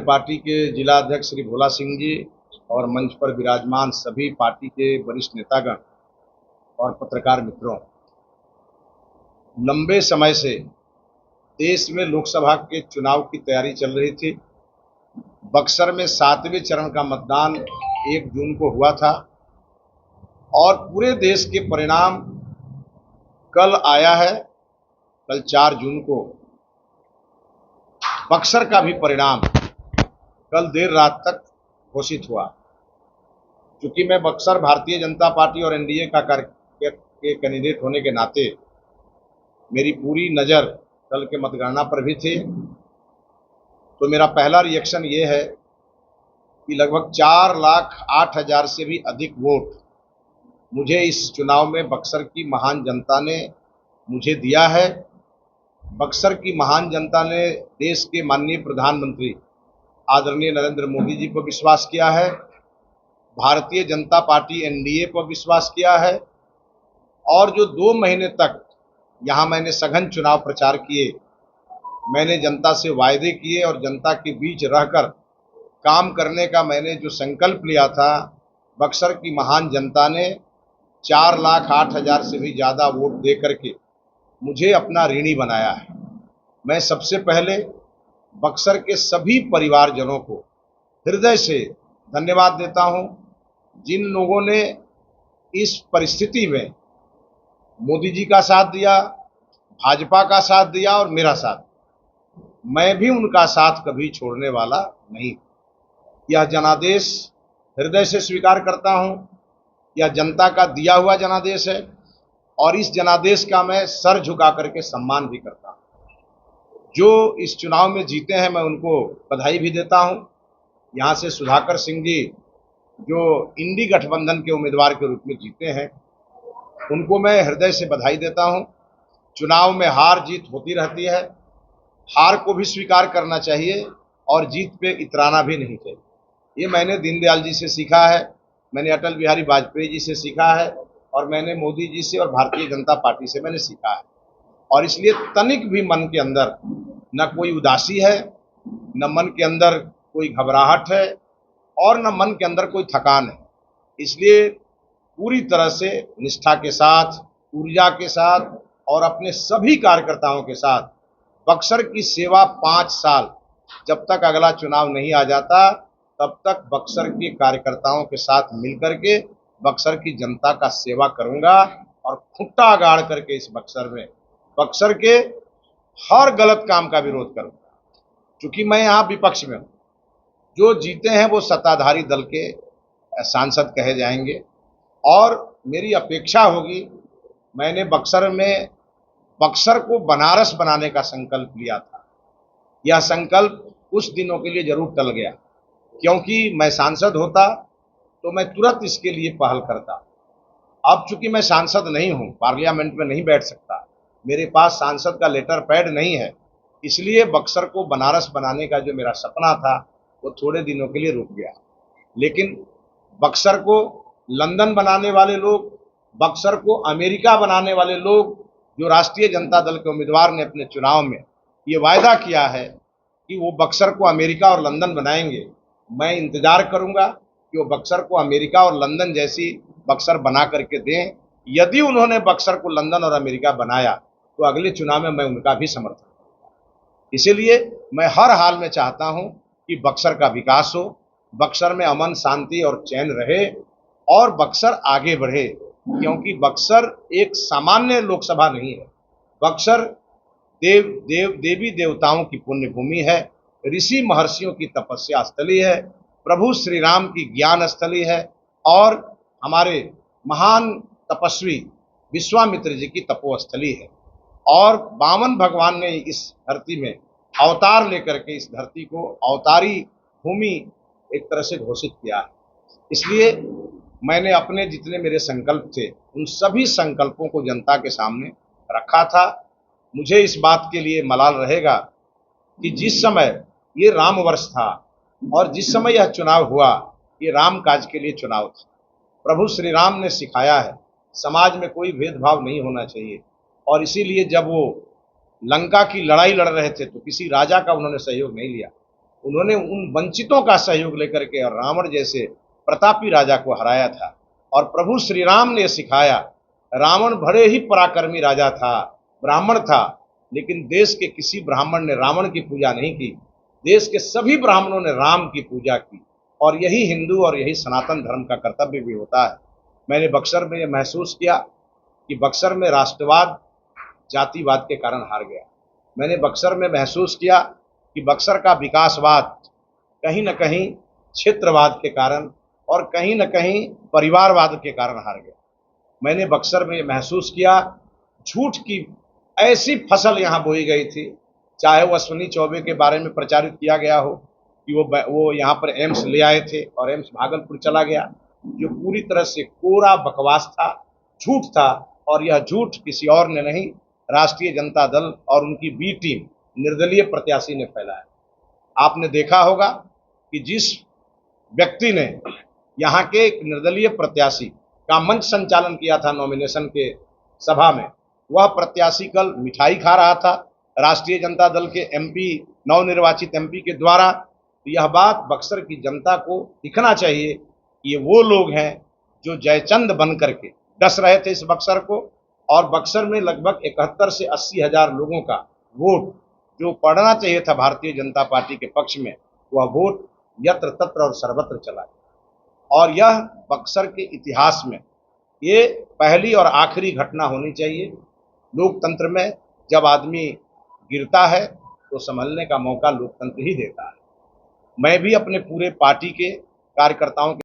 Party के जिला अध्यक्ष श्री भोला सिंह जी और मंच पर विराजमान सभी पार्टी के वरिष्ठ नेतागण और पत्रकार मित्रों, लंबे समय से देश में लोकसभा के चुनाव की तैयारी चल रही थी। बक्सर में 7वें चरण का मतदान 1 जून को हुआ था और पूरे देश के परिणाम कल आया है। कल 4 जून को बक्सर का भी परिणाम कल देर रात तक घोषित हुआ। चूंकि मैं बक्सर भारतीय जनता पार्टी और एनडीए के कैंडिडेट होने के नाते मेरी पूरी नज़र कल के मतगणना पर भी थी, तो मेरा पहला रिएक्शन ये है कि लगभग 4,08,000 से भी अधिक वोट मुझे इस चुनाव में बक्सर की महान जनता ने मुझे दिया है। बक्सर की महान जनता ने देश के माननीय प्रधानमंत्री आदरणीय नरेंद्र मोदी जी पर विश्वास किया है, भारतीय जनता पार्टी एनडीए पर विश्वास किया है और जो 2 महीने तक यहाँ मैंने सघन चुनाव प्रचार किए, मैंने जनता से वायदे किए और जनता के बीच रहकर काम करने का मैंने जो संकल्प लिया था, बक्सर की महान जनता ने 4,08,000 से भी ज़्यादा वोट दे करके मुझे अपना ऋणी बनाया है। मैं सबसे पहले बक्सर के सभी परिवारजनों को हृदय से धन्यवाद देता हूं, जिन लोगों ने इस परिस्थिति में मोदी जी का साथ दिया, भाजपा का साथ दिया और मेरा साथ। मैं भी उनका साथ कभी छोड़ने वाला नहीं। यह जनादेश हृदय से स्वीकार करता हूं। यह जनता का दिया हुआ जनादेश है और इस जनादेश का मैं सर झुका करके सम्मान भी करता हूं। जो इस चुनाव में जीते हैं, मैं उनको बधाई भी देता हूं। यहाँ से सुधाकर सिंह जी जो इंडी गठबंधन के उम्मीदवार के रूप में जीते हैं, उनको मैं हृदय से बधाई देता हूं। चुनाव में हार जीत होती रहती है, हार को भी स्वीकार करना चाहिए और जीत पे इतराना भी नहीं चाहिए। ये मैंने दीनदयाल जी से सीखा है, मैंने अटल बिहारी वाजपेयी जी से सीखा है और मैंने मोदी जी से और भारतीय जनता पार्टी से मैंने सीखा है। और इसलिए तनिक भी मन के अंदर न कोई उदासी है, न मन के अंदर कोई घबराहट है और न मन के अंदर कोई थकान है। इसलिए पूरी तरह से निष्ठा के साथ, ऊर्जा के साथ और अपने सभी कार्यकर्ताओं के साथ बक्सर की सेवा 5 साल, जब तक अगला चुनाव नहीं आ जाता तब तक बक्सर के कार्यकर्ताओं के साथ मिलकर के बक्सर की जनता का सेवा करूंगा और खुट्टा गाड़ करके इस बक्सर में बक्सर के हर गलत काम का विरोध करूंगा। चूंकि मैं यहाँ विपक्ष में हूँ, जो जीते हैं वो सत्ताधारी दल के सांसद कहे जाएंगे और मेरी अपेक्षा होगी। मैंने बक्सर में बक्सर को बनारस बनाने का संकल्प लिया था। यह संकल्प कुछ दिनों के लिए जरूर टल गया, क्योंकि मैं सांसद होता तो मैं तुरंत इसके लिए पहल करता। अब चूंकि मैं सांसद नहीं हूं, पार्लियामेंट में नहीं बैठ सकता, मेरे पास सांसद का लेटर पैड नहीं है, इसलिए बक्सर को बनारस बनाने का जो मेरा सपना था वो थोड़े दिनों के लिए रुक गया। लेकिन बक्सर को लंदन बनाने वाले लोग, बक्सर को अमेरिका बनाने वाले लोग, जो राष्ट्रीय जनता दल के उम्मीदवार ने अपने चुनाव में ये वायदा किया है कि वो बक्सर को अमेरिका और लंदन बनाएंगे, मैं इंतजार करूंगा कि वो बक्सर को अमेरिका और लंदन जैसी बक्सर बना करके दें। यदि उन्होंने बक्सर को लंदन और अमेरिका बनाया तो अगले चुनाव में मैं उनका भी समर्थन करूंगा। इसीलिए मैं हर हाल में चाहता हूं कि बक्सर का विकास हो, बक्सर में अमन शांति और चैन रहे और बक्सर आगे बढ़े, क्योंकि बक्सर एक सामान्य लोकसभा नहीं है। बक्सर देवी देवताओं की पुण्य भूमि है, ऋषि महर्षियों की तपस्या स्थली है, प्रभु श्री राम की ज्ञान स्थली है और हमारे महान तपस्वी विश्वामित्र जी की तपोस्थली है। और वामन भगवान ने इस धरती में अवतार लेकर के इस धरती को अवतारी भूमि एक तरह से घोषित किया है। इसलिए मैंने अपने जितने मेरे संकल्प थे उन सभी संकल्पों को जनता के सामने रखा था। मुझे इस बात के लिए मलाल रहेगा कि जिस समय ये राम वर्ष था और जिस समय यह चुनाव हुआ, ये राम काज के लिए चुनाव था। प्रभु श्री राम ने सिखाया है समाज में कोई भेदभाव नहीं होना चाहिए और इसीलिए जब वो लंका की लड़ाई लड़ रहे थे तो किसी राजा का उन्होंने सहयोग नहीं लिया। उन्होंने उन वंचितों का सहयोग लेकर के और रावण जैसे प्रतापी राजा को हराया था। और प्रभु श्री राम ने सिखाया, रावण भले ही पराक्रमी राजा था, ब्राह्मण था, लेकिन देश के किसी ब्राह्मण ने रावण की पूजा नहीं की। देश के सभी ब्राह्मणों ने राम की पूजा की, और यही हिंदू और यही सनातन धर्म का कर्तव्य भी होता है। मैंने बक्सर में यह महसूस किया कि बक्सर में राष्ट्रवाद जातिवाद के कारण हार गया। मैंने बक्सर में महसूस किया कि बक्सर का विकासवाद कहीं न कहीं क्षेत्रवाद के कारण और कहीं न कहीं परिवारवाद के कारण हार गया। मैंने बक्सर में महसूस किया, झूठ की ऐसी फसल यहाँ बोई गई थी, चाहे वो अश्विनी चौबे के बारे में प्रचारित किया गया हो कि वो यहाँ पर एम्स ले आए थे और एम्स भागलपुर चला गया, जो पूरी तरह से कोरा बकवास था, झूठ था। और यह झूठ किसी और ने नहीं, राष्ट्रीय जनता दल और उनकी बी टीम निर्दलीय प्रत्याशी ने फैलाया। आपने देखा होगा कि जिस व्यक्ति ने यहाँ के एक निर्दलीय प्रत्याशी का मंच संचालन किया था नॉमिनेशन के सभा में, वह प्रत्याशी कल मिठाई खा रहा था राष्ट्रीय जनता दल के एमपी, नवनिर्वाचित एमपी के द्वारा। तो यह बात बक्सर की जनता को दिखना चाहिए कि ये वो लोग हैं जो जयचंद बन करके डस रहे थे इस बक्सर को, और बक्सर में लगभग 71 से 80 हजार लोगों का वोट जो पड़ना चाहिए था भारतीय जनता पार्टी के पक्ष में, वह वोट यत्र तत्र और सर्वत्र चला गया। और यह बक्सर के इतिहास में ये पहली और आखिरी घटना होनी चाहिए। लोकतंत्र में जब आदमी गिरता है तो संभलने का मौका लोकतंत्र ही देता है। मैं भी अपने पूरे पार्टी के कार्यकर्ताओं